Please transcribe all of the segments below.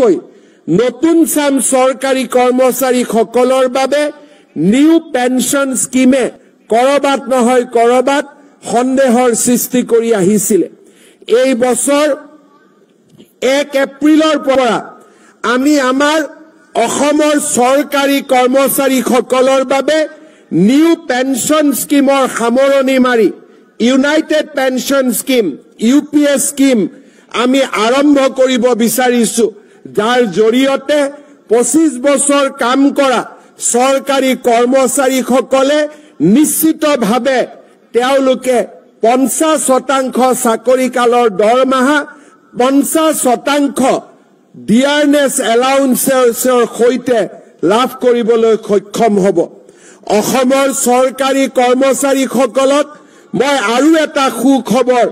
কৈ নতুন চাম সৰকাৰি কৰ্মচাৰী সকলৰ বাবে নিউ পেনশন স্কিমে কৰবাত নহয় কৰবাত সন্দেহৰ সৃষ্টি কৰি আহিছিল। এই বছৰ 1 এপ্ৰিলৰ পৰা আমি আমাৰ অসমৰ সৰকাৰি কৰ্মচাৰী সকলৰ বাবে নিউ পেনশন স্কিমৰ সামৰণি মাৰি United pension scheme UPS scheme আমি আৰম্ভ কৰিব বিচাৰিছো, যাৰ জৰিয়তে 25 বছৰ কাম কৰা সৰকাৰি কৰ্মচাৰীসকলে নিশ্চিতভাৱে তেওঁলোকে 50% চাকৰি কালৰ দৰমহা 50% ডিয়াৰনেছ এলাউন্সৰ সৈতে লাভ কৰিবলৈ সক্ষম হ'ব। অসমৰ সৰকাৰি কৰ্মচাৰীসকলক মই আৰু এটা সুখবৰ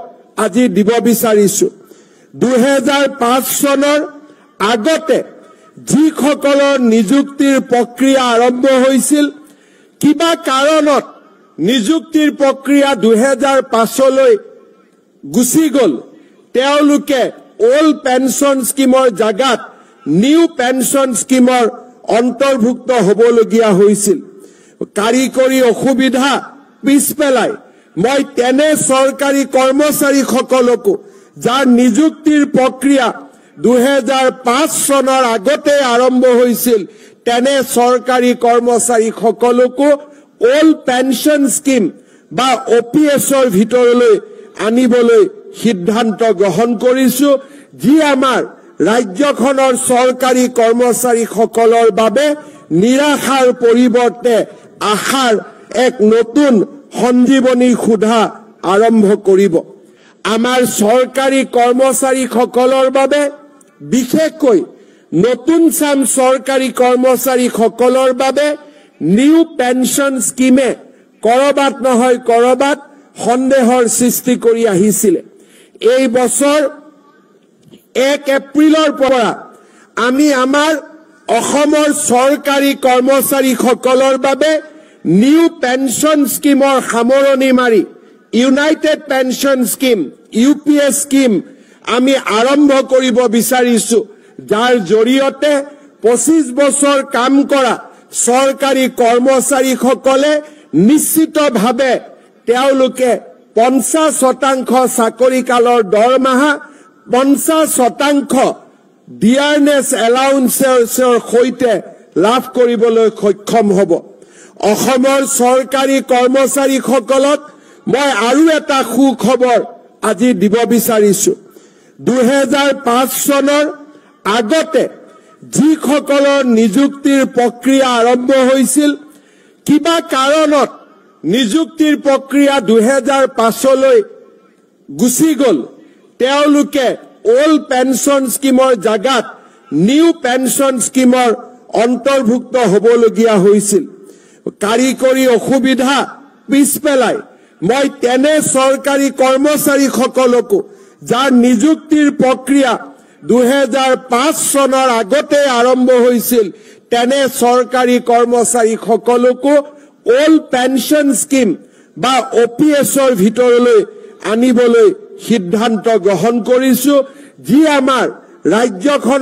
আজি দিব বিচাৰিছো। 2005 চনৰ আগতে যিসকলৰ নিযুক্তিৰ প্ৰক্ৰিয়া আৰম্ভ হৈছিল, কিবা কাৰণত নিযুক্তিৰ প্ৰক্ৰিয়া 2005লৈ গুচি গল, তেওঁলোকে ওল্ড পেনশন স্কিমৰ জাগাত নিউ পেনশন স্কিমৰ অন্তৰ্ভুক্ত হ'বলগীয়া হৈছিল। কাৰিকৰী অসুবিধা পিছ পেলাই মই তেনে সৰকাৰি কৰ্মচাৰীসকলকো যাৰ নিযুক্তিৰ প্ৰক্ৰিয়া 2005 চনৰ আগতে আৰম্ভ হৈছিল, তেনে সৰকাৰি কৰ্মচাৰীসকলকো ওল্ড পেনশন স্কিম বা OPSৰ ভিতৰলৈ আনিবলৈ সিদ্ধান্ত গ্ৰহণ কৰিছো, যি আমাৰ ৰাজ্যখনৰ সৰকাৰি কৰ্মচাৰীসকলৰ বাবে নিৰাশাৰ পৰিৱৰ্তে আশাৰ এক নতুন সঞ্জীৱনী সুধা আৰম্ভ কৰিব। আমাৰ সৰকাৰি কৰ্মচাৰীসকলৰ বাবে বিশেষকৈ নতুন চাম সৰকাৰি কৰ্মচাৰীসকলৰ বাবে নিউ পেনশন স্কিমে কৰবাত নহয় কৰবাত সন্দেহৰ সৃষ্টি কৰি আহিছিল। এই বছৰ 1 এপ্ৰিলৰ পৰা আমি আমাৰ অসমৰ সৰকাৰি কৰ্মচাৰীসকলৰ বাবে নিউ পেনশন স্কিমৰ সামৰণি মাৰি United pension scheme UPS scheme আমি আৰম্ভ কৰিব বিচাৰিছো, যাৰ জৰিয়তে 25 বছৰ কাম কৰা সৰকাৰি কৰ্মচাৰীসকলে নিশ্চিতভাৱে তেওঁলোকে 50% চাকৰি কালৰ দৰমহা 50% ডিয়াৰনেছ এলাউন্সৰ সৈতে লাভ কৰিবলৈ সক্ষম হ'ব। অসমৰ সৰকাৰি কৰ্মচাৰীসকলক মই আৰু এটা সুখবৰ আজি দিব বিচাৰিছো। 2005 চনৰ আগতে যিসকলৰ নিযুক্তিৰ প্ৰক্ৰিয়া আৰম্ভ হৈছিল, কিবা কাৰণত নিযুক্তিৰ প্ৰক্ৰিয়া 2005লৈ গুচি গল, তেওঁলোকে ওল্ড পেনশন স্কিমৰ জাগাত নিউ পেনশন স্কিমৰ অন্তৰ্ভুক্ত হ'বলগীয়া হৈছিল। কাৰিকৰী অসুবিধা পিছ পেলাই মই তেনে সৰকাৰি কৰ্মচাৰীসকলকো যাৰ নিযুক্তিৰ প্ৰক্ৰিয়া 2005 চনৰ আগতে আৰম্ভ হৈছিল, তেনে সৰকাৰি কৰ্মচাৰীসকলকো ওল্ড পেনশন স্কিম বা OPSৰ ভিতৰলৈ আনিবলৈ সিদ্ধান্ত গ্ৰহণ কৰিছো, যি আমাৰ ৰাজ্যখনৰ